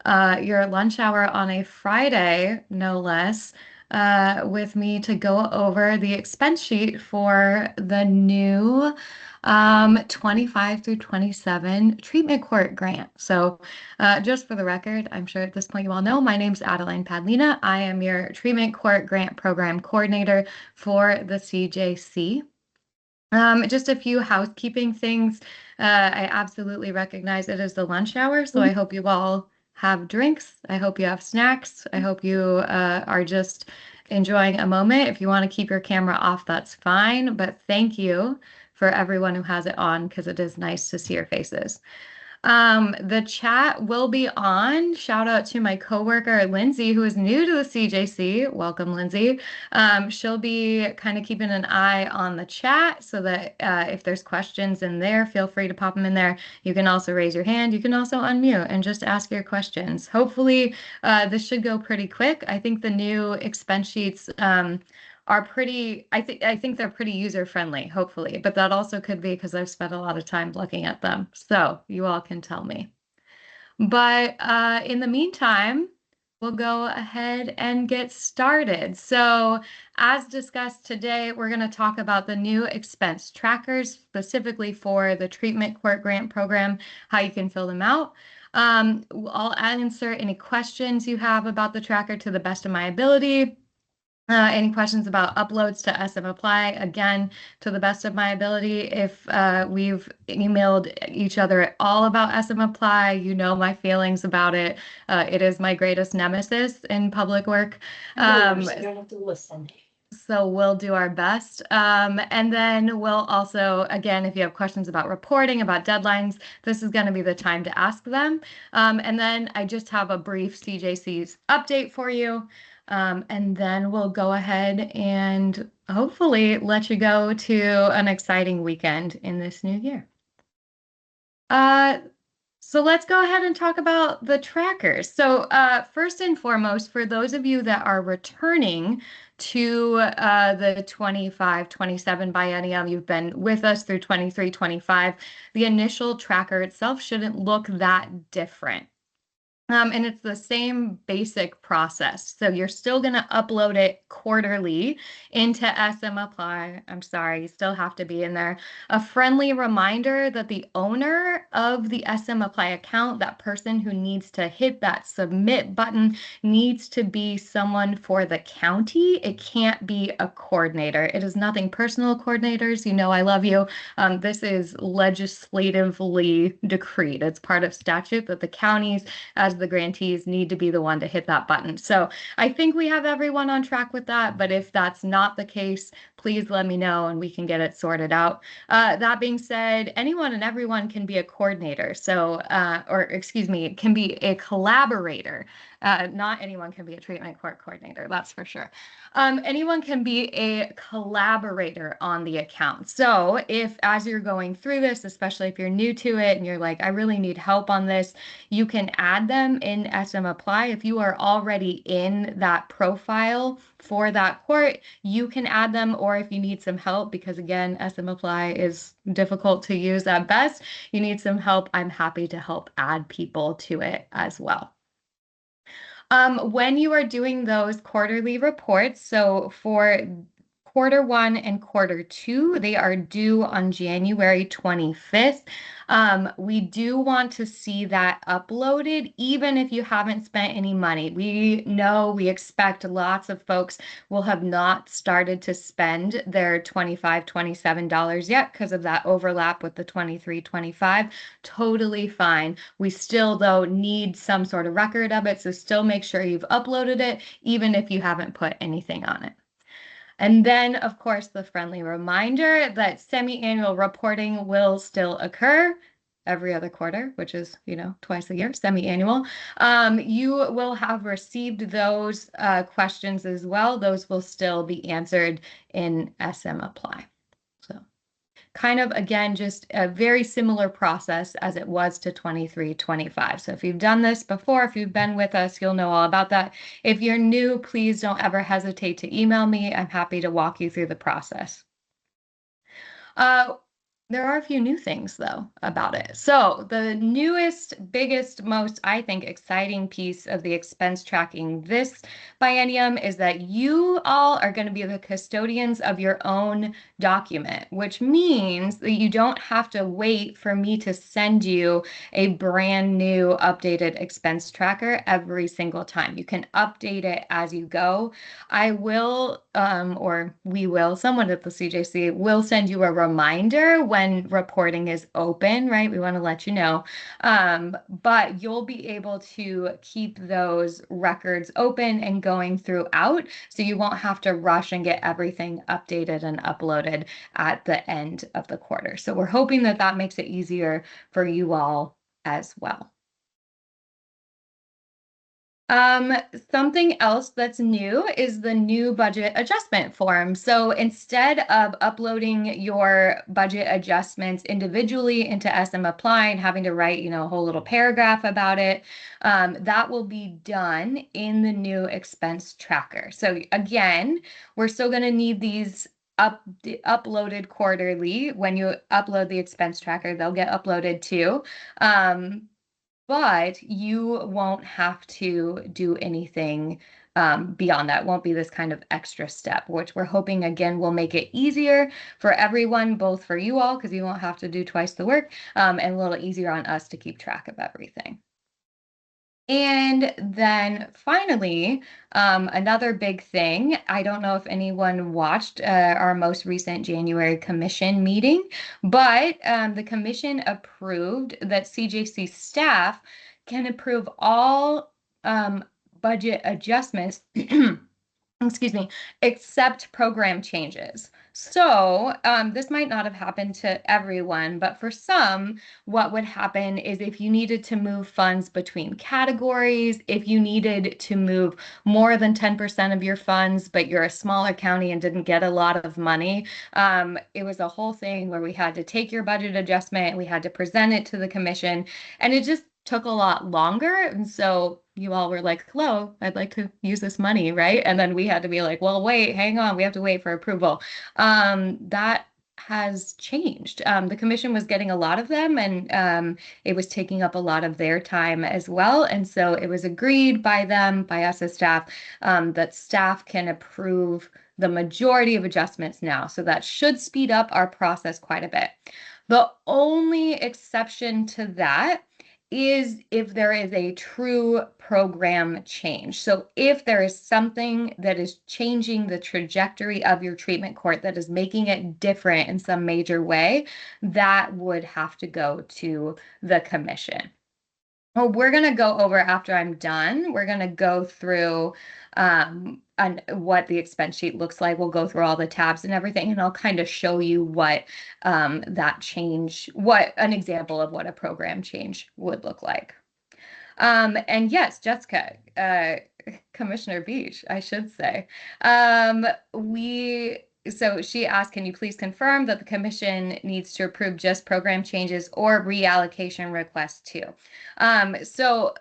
your lunch hour on a Friday, no less, with me to go over the expense sheet for the new 25 through 27 treatment court grant. So just for the record, I'm sure at this point you all know, my name's Adeline Padlina. I am your treatment court grant program coordinator for the CJC. Just a few housekeeping things. I absolutely recognize it is the lunch hour, so I hope you all have drinks. I hope you have snacks. I hope you are just enjoying a moment. If you want to keep your camera off, that's fine. But thank you for everyone who has it on because it is nice to see your faces. The chat will be on. Shout out to my coworker, Lindsay, who is new to the CJC. Welcome, Lindsay. She'll be kind of keeping an eye on the chat so that if there's questions in there, feel free to pop them in there. You can also raise your hand. You can also unmute and just ask your questions. Hopefully, this should go pretty quick. I think the new expense sheets are pretty, I think they're pretty user friendly, hopefully, but that also could be because I've spent a lot of time looking at them. So you all can tell me. But in the meantime, we'll go ahead and get started. So as discussed today, we're going to talk about the new expense trackers, specifically for the treatment court grant program, how you can fill them out. I'll answer any questions you have about the tracker to the best of my ability. Any questions about uploads to SM Apply? Again, to the best of my ability. If we've emailed each other all about SM Apply, you know my feelings about it. It is my greatest nemesis in public work. You don't have to listen. So we'll do our best. And then we'll also, again, if you have questions about reporting, about deadlines, this is going to be the time to ask them. And then I just have a brief CJC's update for you. And then we'll go ahead and hopefully let you go to an exciting weekend in this new year. So let's go ahead and talk about the trackers. So first and foremost, for those of you that are returning to the 25-27 biennium, you've been with us through 23-25, the initial tracker itself shouldn't look that different. And it's the same basic process. So you're still going to upload it quarterly into SM Apply. I'm sorry, you still have to be in there. A friendly reminder that the owner of the SM Apply account, that person who needs to hit that submit button, needs to be someone for the county. It can't be a coordinator. It is nothing personal, coordinators. You know I love you. This is legislatively decreed. It's part of statute that the counties, as the grantees, need to be the one to hit that button. So I think we have everyone on track with that, but if that's not the case, please let me know and we can get it sorted out. That being said, anyone and everyone can be a coordinator. So, or excuse me, can be a collaborator. Not anyone can be a treatment court coordinator, that's for sure. Anyone can be a collaborator on the account. So if, as you're going through this, especially if you're new to it and you're like, I really need help on this, you can add them in SM Apply. If you are already in that profile for that court, you can add them, or if you need some help, because again, SM Apply is difficult to use at best, you need some help, I'm happy to help add people to it as well. When you are doing those quarterly reports, so for quarter 1 and quarter 2, they are due on January 25th. We do want to see that uploaded, even if you haven't spent any money. We know, we expect lots of folks will have not started to spend their $25, $27 yet because of that overlap with the 23-25. Totally fine. We still, though, need some sort of record of it, so still make sure you've uploaded it, even if you haven't put anything on it. And then, of course, the friendly reminder that semi-annual reporting will still occur every other quarter, which is, twice a year, semi-annual. You will have received those questions as well. Those will still be answered in SM Apply. So kind of, again, just a very similar process as it was to 23-25. So if you've done this before, if you've been with us, you'll know all about that. If you're new, please don't ever hesitate to email me. I'm happy to walk you through the process. There are a few new things though about it. So the newest, biggest, most, I think, exciting piece of the expense tracking this biennium is that you all are going to be the custodians of your own document, which means that you don't have to wait for me to send you a brand new updated expense tracker every single time. You can update it as you go. I will, or we will, someone at the CJC will send you a reminder when reporting is open, right? We want to let you know. But you'll be able to keep those records open and going throughout, so you won't have to rush and get everything updated and uploaded at the end of the quarter. So we're hoping that that makes it easier for you all as well. Um, Something else that's new is the new budget adjustment form. So instead of uploading your budget adjustments individually into SM Apply and having to write, a whole little paragraph about it, that will be done in the new expense tracker. So again, we're still going to need these uploaded quarterly. When you upload the expense tracker, they'll get uploaded too. But you won't have to do anything beyond that. It won't be this kind of extra step, which we're hoping again will make it easier for everyone, both for you all, because you won't have to do twice the work, and a little easier on us to keep track of everything. And then finally, another big thing, I don't know if anyone watched our most recent January commission meeting, but the commission approved that CJC staff can approve all budget adjustments excuse me, except program changes. So this might not have happened to everyone, but for some, what would happen is if you needed to move funds between categories, if you needed to move more than 10% of your funds, but you're a smaller county and didn't get a lot of money, it was a whole thing where we had to take your budget adjustment, we had to present it to the commission, and it just took a lot longer. And so you all were like, hello, I'd like to use this money, right? And then we had to be like, well, wait, hang on, we have to wait for approval. That has changed. The commission was getting a lot of them, and it was taking up a lot of their time as well. And so it was agreed by them, by us as staff, that staff can approve the majority of adjustments now. So that should speed up our process quite a bit. The only exception to that is if there is a true program change. So if there is something that is changing the trajectory of your treatment court that is making it different in some major way, that would have to go to the commission. Well, we're going to go over after I'm done. We're going to go through and what the expense sheet looks like. We'll go through all the tabs and everything, and I'll kind of show you what that change, what an example of what a program change would look like. And yes, Jessica, Commissioner Beach, I should say. So she asked, can you please confirm that the commission needs to approve just program changes or reallocation requests too? So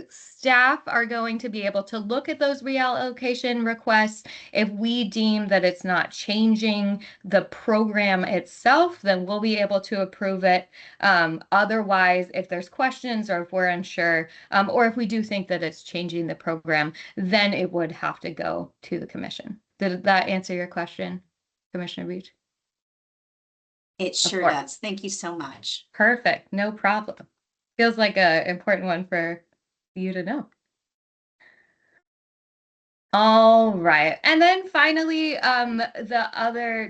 staff are going to be able to look at those reallocation requests. If we deem that it's not changing the program itself, then we'll be able to approve it. Otherwise, if there's questions or if we're unsure, or if we do think that it's changing the program, then it would have to go to the commission. Did that answer your question, Commissioner Beach? It sure does. Thank you so much. Perfect. No problem. Feels like an important one for you to know. All right. And then finally,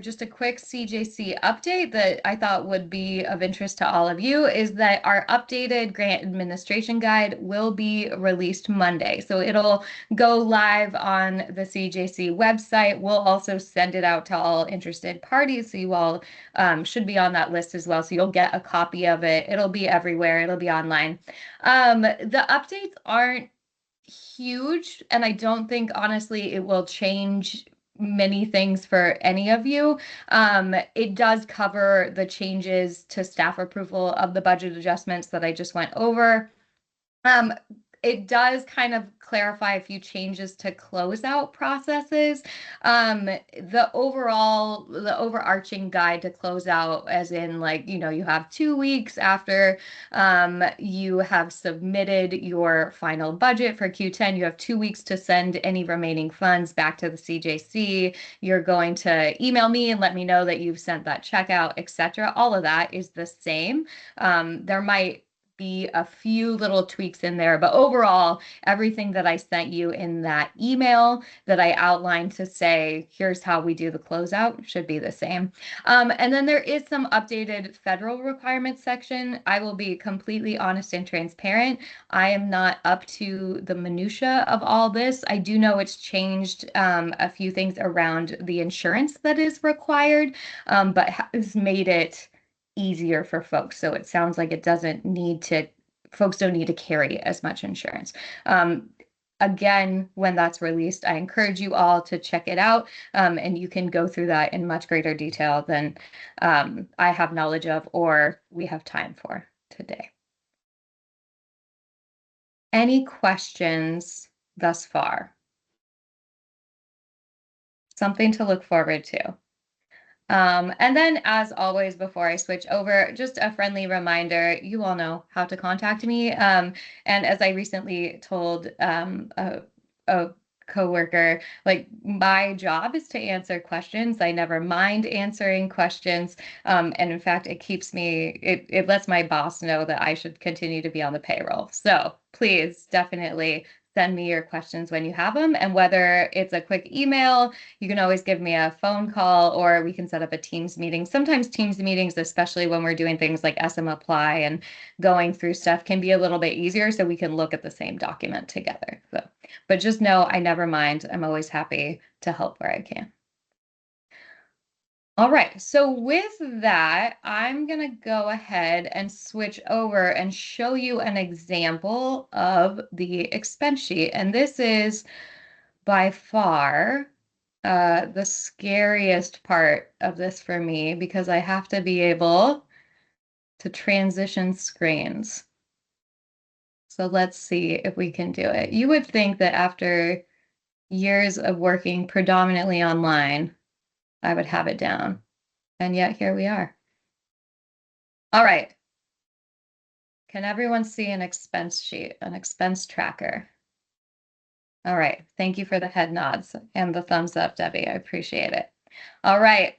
just a quick CJC update that I thought would be of interest to all of you is that our updated grant administration guide will be released Monday. So it'll go live on the CJC website. We'll also send it out to all interested parties. So you all should be on that list as well. So you'll get a copy of it. It'll be everywhere. It'll be online. The updates aren't huge, and I don't think honestly it will change many things for any of you. It does cover the changes to staff approval of the budget adjustments that I just went over. it does kind of clarify a few changes to closeout processes. The overarching guide to closeout, as in like, you have 2 weeks after you have submitted your final budget for Q10, you have 2 weeks to send any remaining funds back to the CJC. You're going to email me and let me know that you've sent that check out, etc. All of that is the same. There might be a few little tweaks in there, but overall, everything that I sent you in that email that I outlined to say, here's how we do the closeout should be the same. And then there is some updated federal requirements section. I will be completely honest and transparent. I am not up to the minutia of all this. I do know it's changed a few things around the insurance that is required, but has made it easier for folks. So it sounds like folks don't need to carry as much insurance. Again, when that's released, I encourage you all to check it out, and you can go through that in much greater detail than I have knowledge of or we have time for today. Any questions thus far? Something to look forward to. And then, as always, before I switch over, just a friendly reminder, you all know how to contact me. And as I recently told a coworker, like, my job is to answer questions. I never mind answering questions. And in fact, it lets my boss know that I should continue to be on the payroll. So please definitely send me your questions when you have them. And whether it's a quick email, you can always give me a phone call, or we can set up a Teams meeting. Sometimes Teams meetings, especially when we're doing things like SM Apply and going through stuff, can be a little bit easier so we can look at the same document together. So, but just know I never mind. I'm always happy to help where I can. All right, so with that, I'm going to go ahead and switch over and show you an example of the expense sheet. And this is by far the scariest part of this for me, because I have to be able to transition screens. So let's see if we can do it. You would think that after years of working predominantly online, I would have it down. And yet here we are. All right. Can everyone see an expense sheet, an expense tracker? All right. Thank you for the head nods and the thumbs up, Debbie. I appreciate it. All right.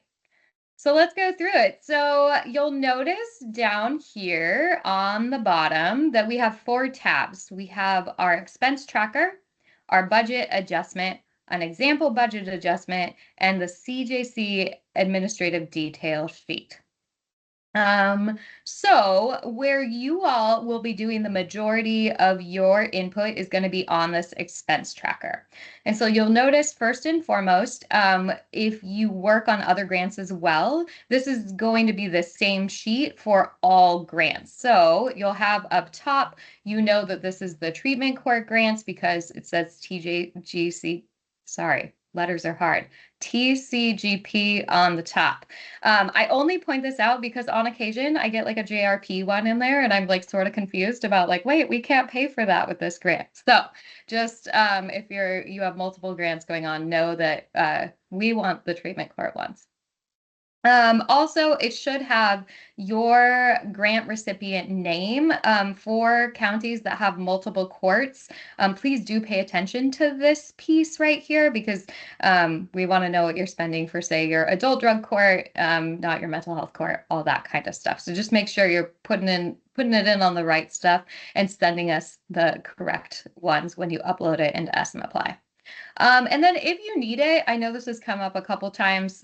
So let's go through it. So you'll notice down here on the bottom that we have 4 tabs. We have our expense tracker, our budget adjustment, an example budget adjustment, and the CJC administrative detail sheet. So where you all will be doing the majority of your input is going to be on this expense tracker. And so you'll notice first and foremost, if you work on other grants as well, this is going to be the same sheet for all grants. So you'll have up top, that this is the treatment court grants because it says TJGC, sorry, letters are hard, TCGP on the top. I only point this out because on occasion I get like a JRP one in there and I'm like sort of confused about like, wait, we can't pay for that with this grant. So just if you have multiple grants going on, know that we want the treatment court ones. Also, it should have your grant recipient name. For counties that have multiple courts, please do pay attention to this piece right here, because we want to know what you're spending for, say, your adult drug court, not your mental health court, all that kind of stuff. So just make sure you're putting it in on the right stuff and sending us the correct ones when you upload it into SM Apply. And then if you need it, I know this has come up a couple times.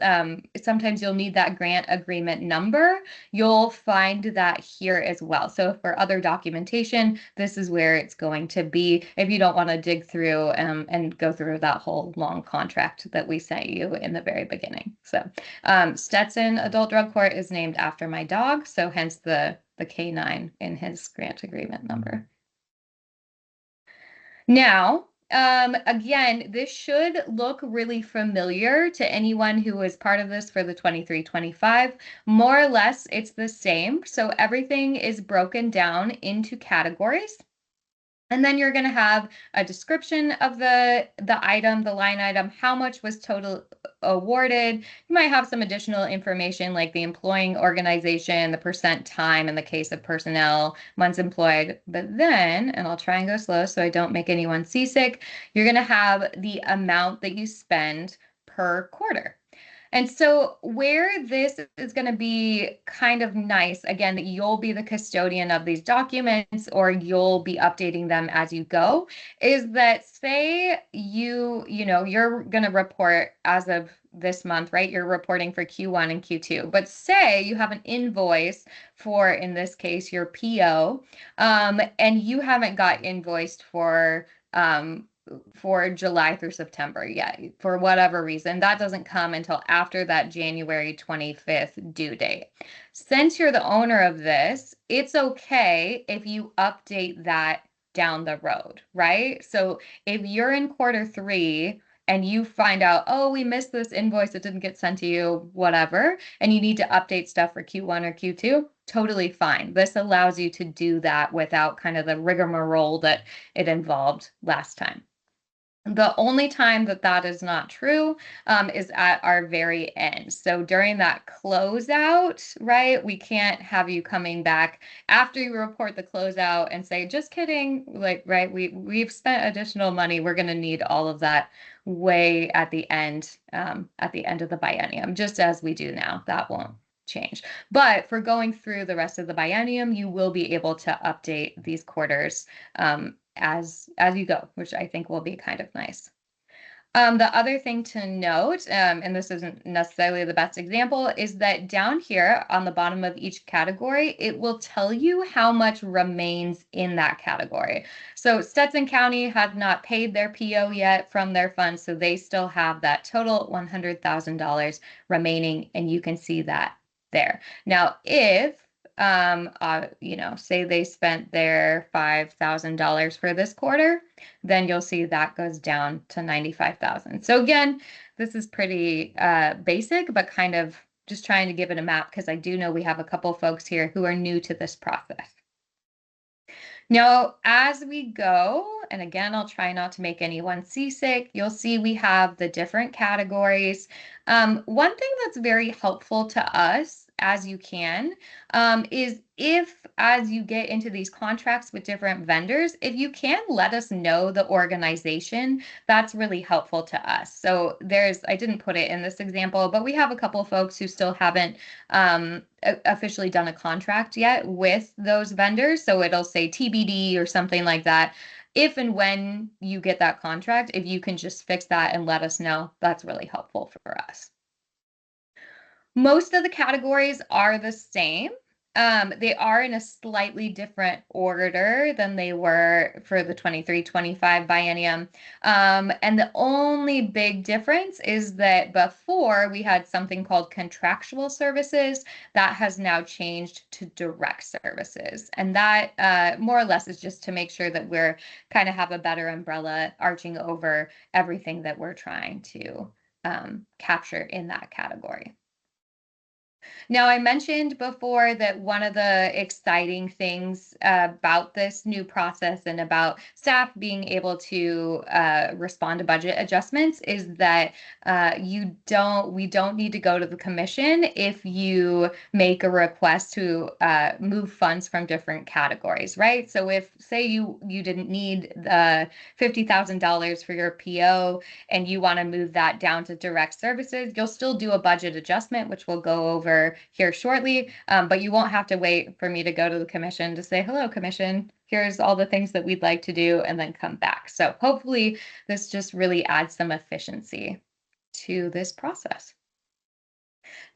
Sometimes you'll need that grant agreement number. You'll find that here as well. So for other documentation, this is where it's going to be if you don't want to dig through and go through that whole long contract that we sent you in the very beginning. So Stetson Adult Drug Court is named after my dog, so hence the K9 in his grant agreement number. Now, again, this should look really familiar to anyone who was part of this for the 23-25. More or less, it's the same. So everything is broken down into categories. And then you're going to have a description of the item, the line item, how much was total awarded. You might have some additional information like the employing organization, the percent time in the case of personnel, months employed. But then, and I'll try and go slow so I don't make anyone seasick, you're going to have the amount that you spend per quarter. And so, where this is going to be kind of nice, again, that you'll be the custodian of these documents or you'll be updating them as you go, is that say you're going to report as of this month, right? You're reporting for Q1 and Q2, but say you have an invoice for, in this case, your PO, and you haven't got invoiced for July through September yet, for whatever reason. That doesn't come until after that January 25th due date. Since you're the owner of this, it's okay if you update that down the road, right? So if you're in quarter three and you find out, oh, we missed this invoice, it didn't get sent to you, whatever, and you need to update stuff for Q1 or Q2, totally fine. This allows you to do that without kind of the rigmarole that it involved last time. The only time that that is not true is at our very end. So during that closeout, right, we can't have you coming back after you report the closeout and say, just kidding, like, right, we've spent additional money. We're going to need all of that way at the end of the biennium, just as we do now. That won't change. But for going through the rest of the biennium, you will be able to update these quarters as you go, which I think will be kind of nice. The other thing to note, and this isn't necessarily the best example, is that down here on the bottom of each category, it will tell you how much remains in that category. So Stetson County has not paid their PO yet from their funds, so they still have that total $100,000 remaining, and you can see that there. Now, if say they spent their $5,000 for this quarter, then you'll see that goes down to 95,000. So again, this is pretty basic, but kind of just trying to give it a map because I do know we have a couple folks here who are new to this process. Now, as we go, and again, I'll try not to make anyone seasick, you'll see we have the different categories. One thing that's very helpful to us, as you can, is if as you get into these contracts with different vendors, if you can let us know the organization, that's really helpful to us. So I didn't put it in this example, but we have a couple folks who still haven't officially done a contract yet with those vendors. So it'll say TBD or something like that. If and when you get that contract, if you can just fix that and let us know, that's really helpful for us. Most of the categories are the same. They are in a slightly different order than they were for the 23-25 biennium. And the only big difference is that before we had something called contractual services that has now changed to direct services. And that more or less is just to make sure that we're kind of have a better umbrella arching over everything that we're trying to capture in that category. Now, I mentioned before that one of the exciting things about this new process and about staff being able to respond to budget adjustments is that we don't need to go to the commission if you make a request to move funds from different categories, right? So if, say, you didn't need the $50,000 for your PO and you want to move that down to direct services, you'll still do a budget adjustment, which we'll go over here shortly, but you won't have to wait for me to go to the commission to say, hello, commission, here's all the things that we'd like to do, and then come back. So hopefully this just really adds some efficiency to this process.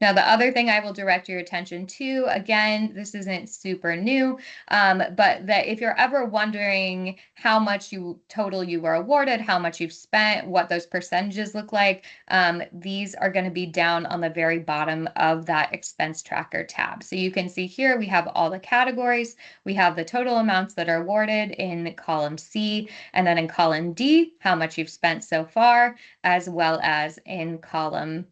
Now, the other thing I will direct your attention to, again, this isn't super new, but that if you're ever wondering how much total you were awarded, how much you've spent, what those percentages look like, these are going to be down on the very bottom of that expense tracker tab. So you can see here we have all the categories. We have the total amounts that are awarded in column C, and then in column D, how much you've spent so far, as well as in column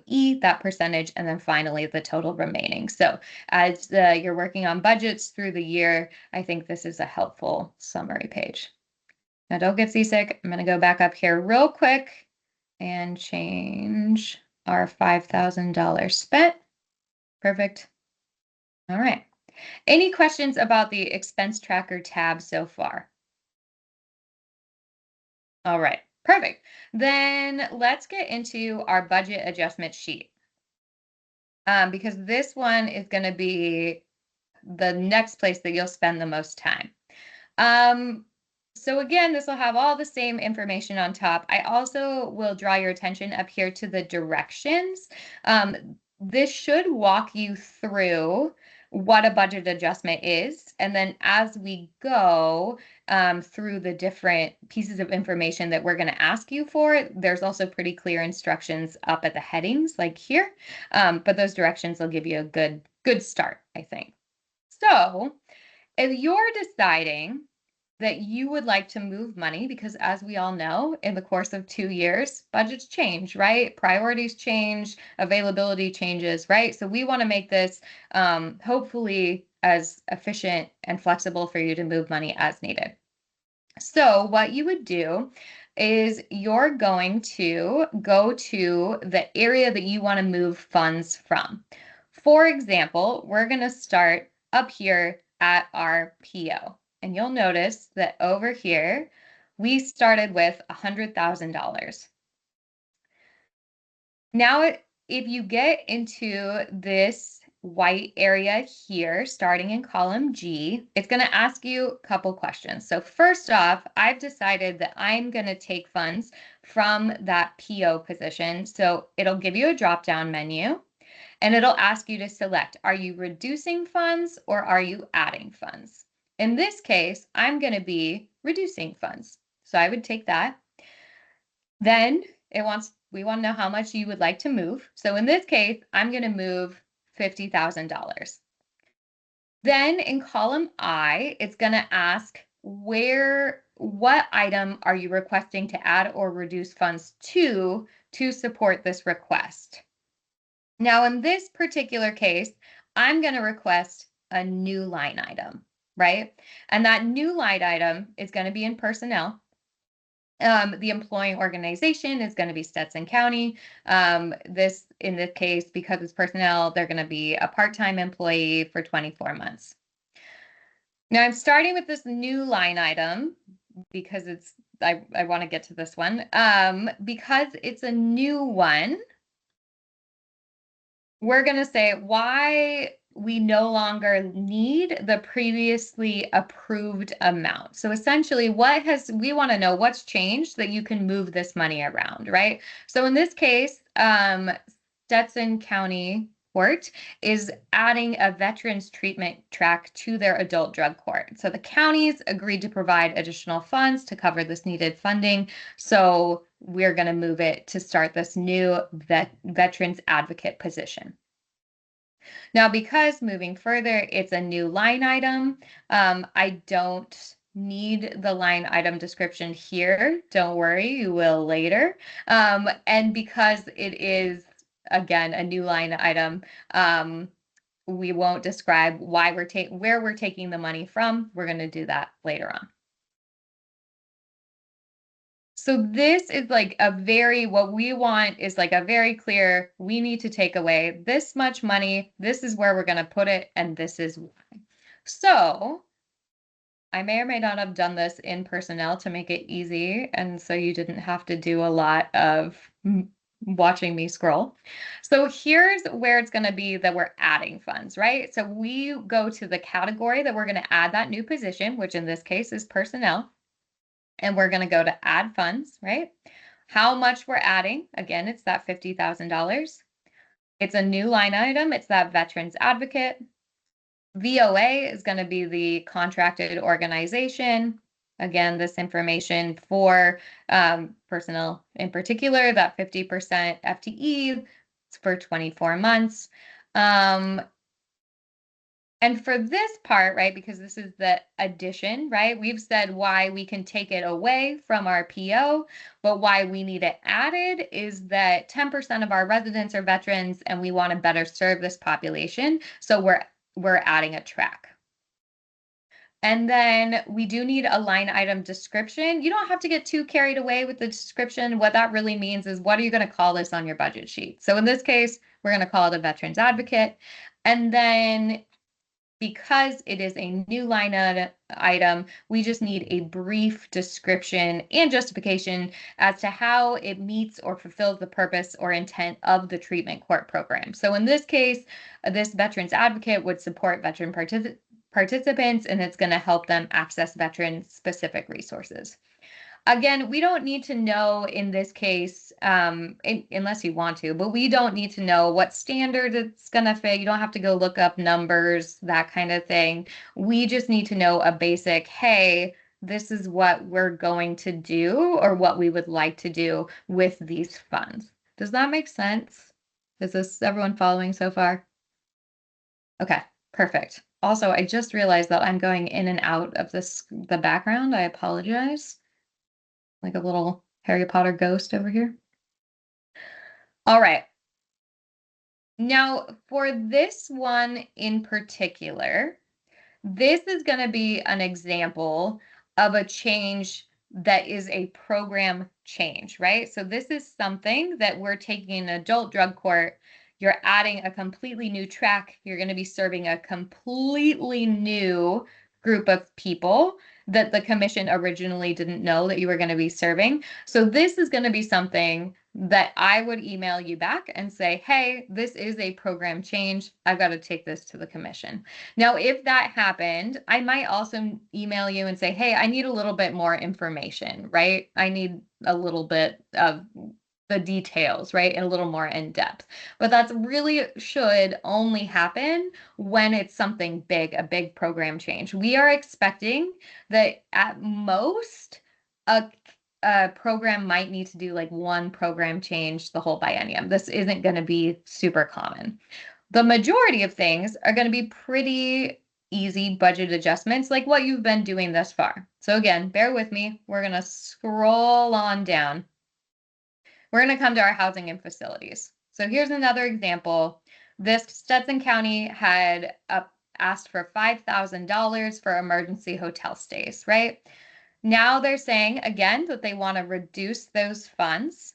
E, that percentage, and then finally the total remaining. So as you're working on budgets through the year, I think this is a helpful summary page. Now don't get seasick. I'm going to go back up here real quick and change our $5,000 spent. Perfect. All right. Any questions about the expense tracker tab so far? All right, perfect. Then let's get into our budget adjustment sheet. Because this one is going to be the next place that you'll spend the most time. So again, this will have all the same information on top. I also will draw your attention up here to the directions. This should walk you through what a budget adjustment is. And then as we go through the different pieces of information that we're going to ask you for, there's also pretty clear instructions up at the headings like here. But those directions will give you a good start, I think. So if you're deciding that you would like to move money, because as we all know, in the course of 2 years, budgets change, right? Priorities change, availability changes, right? So we want to make this hopefully as efficient and flexible for you to move money as needed. So what you would do is you're going to go to the area that you want to move funds from. For example, we're going to start up here at our PO. And you'll notice that over here, we started with $100,000. Now, if you get into this white area here, starting in column G, it's going to ask you a couple questions. So first off, I've decided that I'm going to take funds from that PO position. So it'll give you a drop-down menu. And it'll ask you to select, are you reducing funds or are you adding funds? In this case, I'm going to be reducing funds. So I would take that. Then we want to know how much you would like to move. So in this case, I'm going to move $50,000. Then in column I, it's going to ask what item are you requesting to add or reduce funds to support this request? Now, in this particular case, I'm going to request a new line item, right? And that new line item is going to be in personnel. The employing organization is going to be Stetson County. In this case, because it's personnel, they're going to be a part-time employee for 24 months. Now, I'm starting with this new line item because I want to get to this one. Because it's a new one, we're going to say why we no longer need the previously approved amount. So essentially we want to know what's changed that you can move this money around, right? So in this case, Stetson County Court is adding a veterans treatment track to their adult drug court. So the counties agreed to provide additional funds to cover this needed funding. So we're going to move it to start this new veterans advocate position. Now, because moving further, it's a new line item, I don't need the line item description here. Don't worry, you will later. And because it is, again, a new line item, we won't describe where we're taking the money from. We're going to do that later on. So this is like what we want is like a very clear, we need to take away this much money. This is where we're going to put it. And this is why. So I may or may not have done this in personnel to make it easy. And so you didn't have to do a lot of watching me scroll. So here's where it's going to be that we're adding funds, right? So we go to the category that we're going to add that new position, which in this case is personnel. And we're going to go to add funds, right? How much we're adding. Again, it's that $50,000. It's a new line item. It's that veterans advocate. VOA is going to be the contracted organization. Again, this information for personnel in particular, that 50% FTE for 24 months. And for this part, right, because this is the addition, right, we've said why we can take it away from our PO, but why we need it added is that 10% of our residents are veterans and we want to better serve this population. So we're adding a track. And then we do need a line item description. You don't have to get too carried away with the description. What that really means is, what are you going to call this on your budget sheet? So in this case, we're going to call it a veterans advocate. And then because it is a new line item, we just need a brief description and justification as to how it meets or fulfills the purpose or intent of the treatment court program. So in this case, this veterans advocate would support veteran participants, and it's going to help them access veteran specific resources. Again, we don't need to know in this case, unless you want to, but we don't need to know what standard it's going to fit. You don't have to go look up numbers, that kind of thing. We just need to know a basic, hey, this is what we're going to do or what we would like to do with these funds. Does that make sense? Is everyone following so far? Okay, perfect. Also, I just realized that I'm going in and out of the background. I apologize. Like a little Harry Potter ghost over here. All right. Now, for this one in particular, this is going to be an example of a change that is a program change, right? So this is something that we're taking an adult drug court. You're adding a completely new track. You're going to be serving a completely new group of people that the commission originally didn't know that you were going to be serving. So this is going to be something that I would email you back and say, hey, this is a program change. I've got to take this to the commission. Now, if that happened, I might also email you and say, hey, I need a little bit more information, right? I need a little bit of the details, right? And a little more in depth. But that's really should only happen when it's something big, a big program change. We are expecting that at most, a program might need to do like one program change the whole biennium. This isn't going to be super common. The majority of things are going to be pretty easy budget adjustments like what you've been doing thus far. So again, bear with me. We're going to scroll on down. We're going to come to our housing and facilities. So here's another example. This Stetson County had asked for $5,000 for emergency hotel stays, right? Now they're saying again that they want to reduce those funds.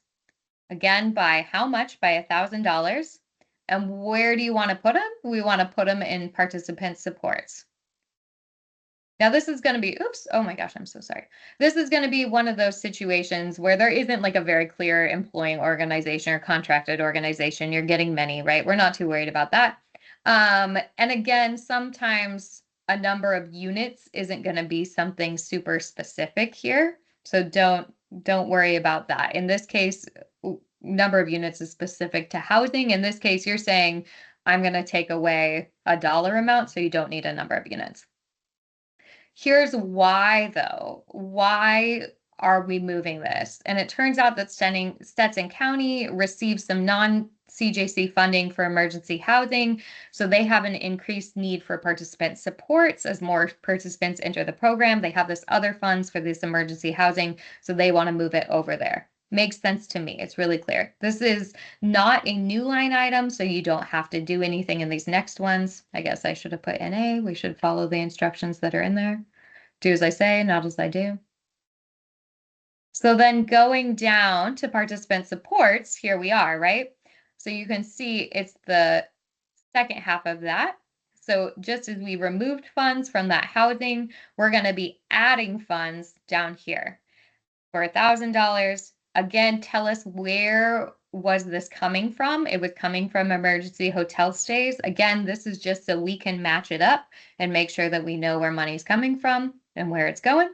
Again, by how much? By $1,000. And where do you want to put them? We want to put them in participant supports. Now this is going to be, oops, oh my gosh, I'm so sorry. This is going to be one of those situations where there isn't like a very clear employing organization or contracted organization. You're getting many, right? We're not too worried about that. And again, sometimes a number of units isn't going to be something super specific here. So don't worry about that. In this case, number of units is specific to housing. In this case, you're saying, I'm going to take away a dollar amount, so you don't need a number of units. Here's why, though. Why are we moving this? And it turns out that Stetson County receives some non-CJC funding for emergency housing, so they have an increased need for participant supports as more participants enter the program. They have this other funds for this emergency housing, so they want to move it over there. Makes sense to me. It's really clear. This is not a new line item, so you don't have to do anything in these next ones. I guess I should have put NA. We should follow the instructions that are in there. Do as I say, not as I do. So then going down to participant supports, here we are, right? So you can see it's the second half of that. So just as we removed funds from that housing, we're going to be adding funds down here for $1,000. Again, tell us, where was this coming from? It was coming from emergency hotel stays. Again, this is just so we can match it up and make sure that we know where money's coming from and where it's going.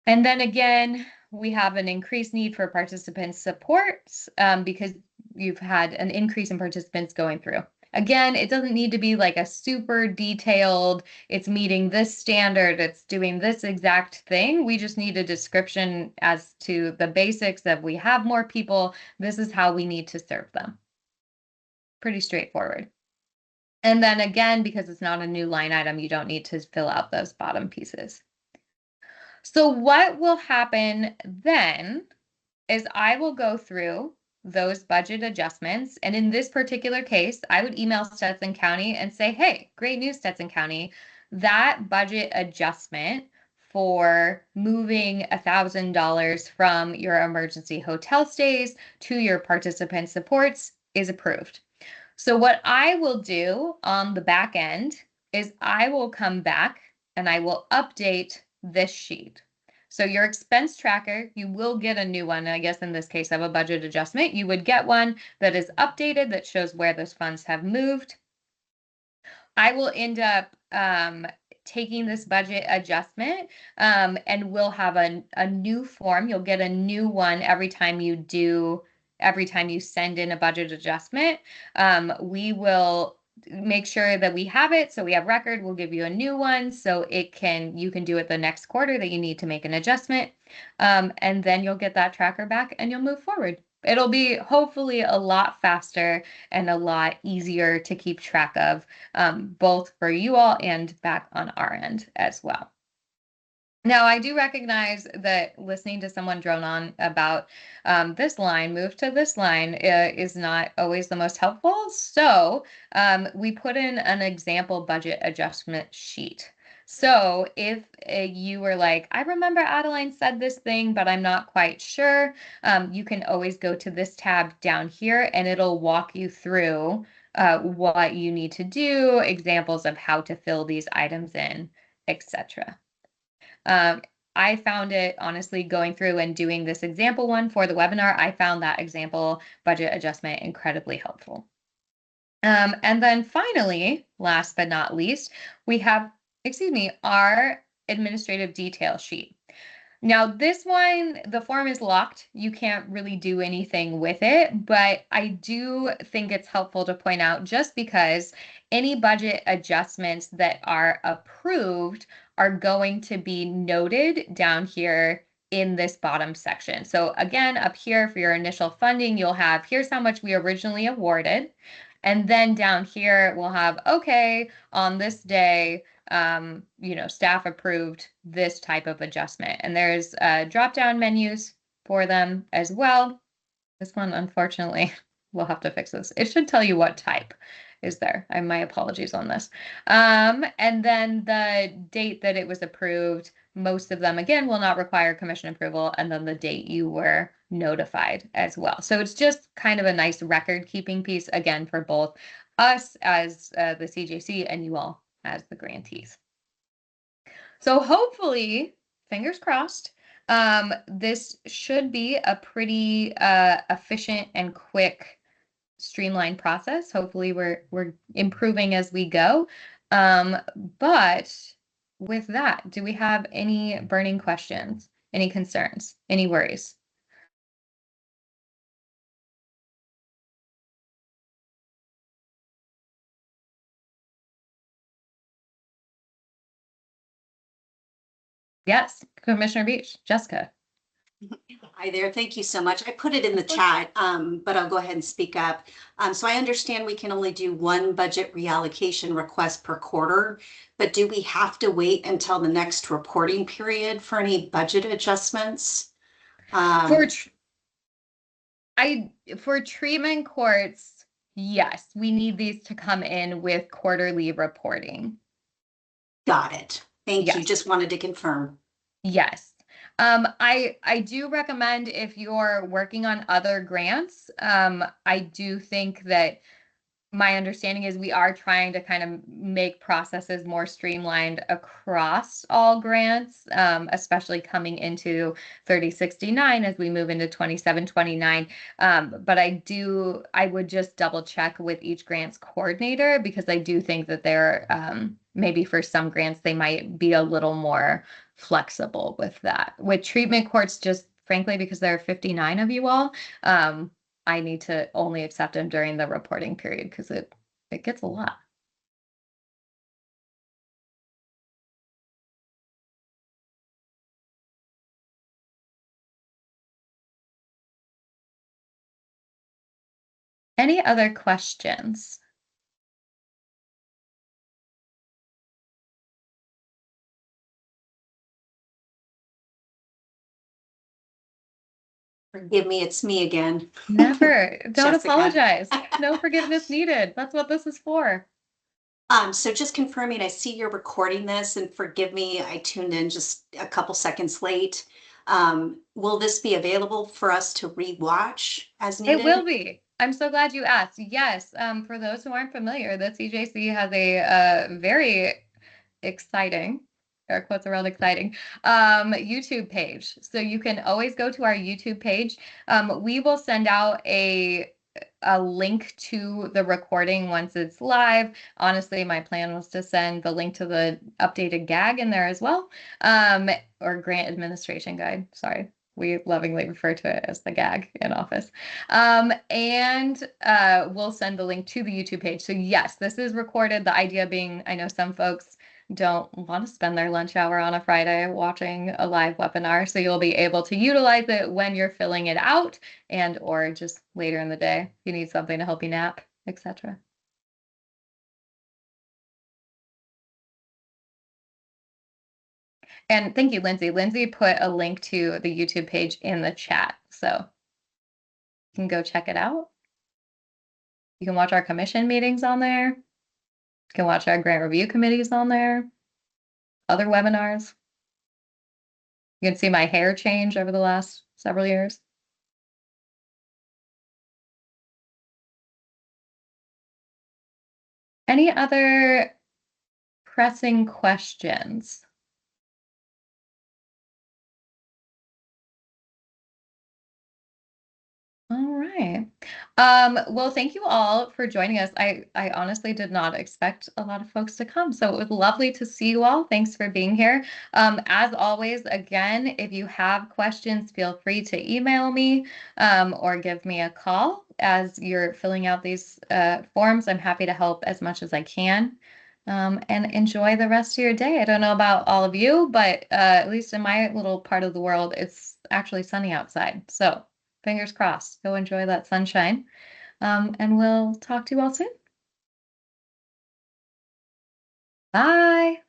And then again, we have an increased need for participant supports because you've had an increase in participants going through. Again, it doesn't need to be like a super detailed, it's meeting this standard, it's doing this exact thing. We just need a description as to the basics of, we have more people, this is how we need to serve them. Pretty straightforward. And then again, because it's not a new line item, you don't need to fill out those bottom pieces. So what will happen then is I will go through those budget adjustments. And in this particular case, I would email Stetson County and say, hey, great news, Stetson County. That budget adjustment for moving $1,000 from your emergency hotel stays to your participant supports is approved. So what I will do on the back end is I will come back and I will update this sheet. So your expense tracker, you will get a new one. I guess in this case of a budget adjustment, you would get one that is updated that shows where those funds have moved. I will end up taking this budget adjustment and we'll have a new form. You'll get a new one every time you send in a budget adjustment. We will make sure that we have it. So we have record, we'll give you a new one so you can do it the next quarter that you need to make an adjustment. And then you'll get that tracker back and you'll move forward. It'll be hopefully a lot faster and a lot easier to keep track of, both for you all and back on our end as well. Now, I do recognize that listening to someone drone on about this line, move to this line, is not always the most helpful. So we put in an example budget adjustment sheet. So if you were like, I remember Adeline said this thing, but I'm not quite sure, you can always go to this tab down here and it'll walk you through what you need to do, examples of how to fill these items in, etc. Um, I found it honestly going through and doing this example one for the webinar. I found that example budget adjustment incredibly helpful. And then finally, last but not least, we have, our administrative detail sheet. Now, this one, the form is locked. You can't really do anything with it, but I do think it's helpful to point out just because any budget adjustments that are approved are going to be noted down here in this bottom section. So again, up here for your initial funding, you'll have, here's how much we originally awarded. And then down here, we'll have, okay, on this day, staff approved this type of adjustment. And there's drop-down menus for them as well. This one, unfortunately, we'll have to fix this. It should tell you what type is there. My apologies on this. And then the date that it was approved, most of them, again, will not require commission approval, and then the date you were notified as well. So it's just kind of a nice record-keeping piece, again, for both us as the CJC and you all as the grantees. So hopefully, fingers crossed, this should be a pretty efficient and quick, streamlined process. Hopefully, we're improving as we go. But with that, do we have any burning questions, any concerns, any worries? Yes, Commissioner Beach, Jessica. Hi there. Thank you so much. I put it in the chat, but I'll go ahead and speak up. So I understand we can only do one budget reallocation request per quarter, but do we have to wait until the next reporting period for any budget adjustments? For for treatment courts, yes, we need these to come in with quarterly reporting. Got it. Thank you. Yes. Just wanted to confirm. Yes. I do recommend if you're working on other grants, I do think that my understanding is we are trying to kind of make processes more streamlined across all grants, especially coming into 3069 as we move into 2729. But I would just double check with each grants coordinator because I do think that maybe for some grants, they might be a little more flexible with that. With treatment courts, just frankly, because there are 59 of you all, I need to only accept them during the reporting period because it gets a lot. Any other questions? Forgive me, it's me again. Never. Don't Jessica. apologize. No forgiveness needed. That's what this is for. So just confirming, I see you're recording this, and forgive me, I tuned in just a couple seconds late. Will this be available for us to rewatch as It will needed? be. I'm so glad you asked. Yes, for those who aren't familiar, the CJC has a very exciting, air quotes around exciting, YouTube page. So you can always go to our YouTube page. We will send out a link to the recording once it's live. Honestly, my plan was to send the link to the updated gag in there as well, or grant administration guide. Sorry. We lovingly refer to it as the gag in office. And we'll send the link to the YouTube page. So yes, this is recorded. The idea being, I know some folks don't want to spend their lunch hour on a Friday watching a live webinar. So you'll be able to utilize it when you're filling it out and or just later in the day if you need something to help you nap, etc. And thank you, Lindsay. Lindsay put a link to the YouTube page in the chat. So you can go check it out. You can watch our commission meetings on there. You can watch our grant review committees on there, other webinars. You can see my hair change over the last several years. Any other pressing questions? All right. Well, thank you all for joining us. I honestly did not expect a lot of folks to come, so it was lovely to see you all. Thanks for being here. As always, again, if you have questions, feel free to email me or give me a call as you're filling out these forms. I'm happy to help as much as I can. And enjoy the rest of your day. I don't know about all of you, but at least in my little part of the world, it's actually sunny outside. So fingers crossed. Go enjoy that sunshine. And we'll talk to you all soon. Bye.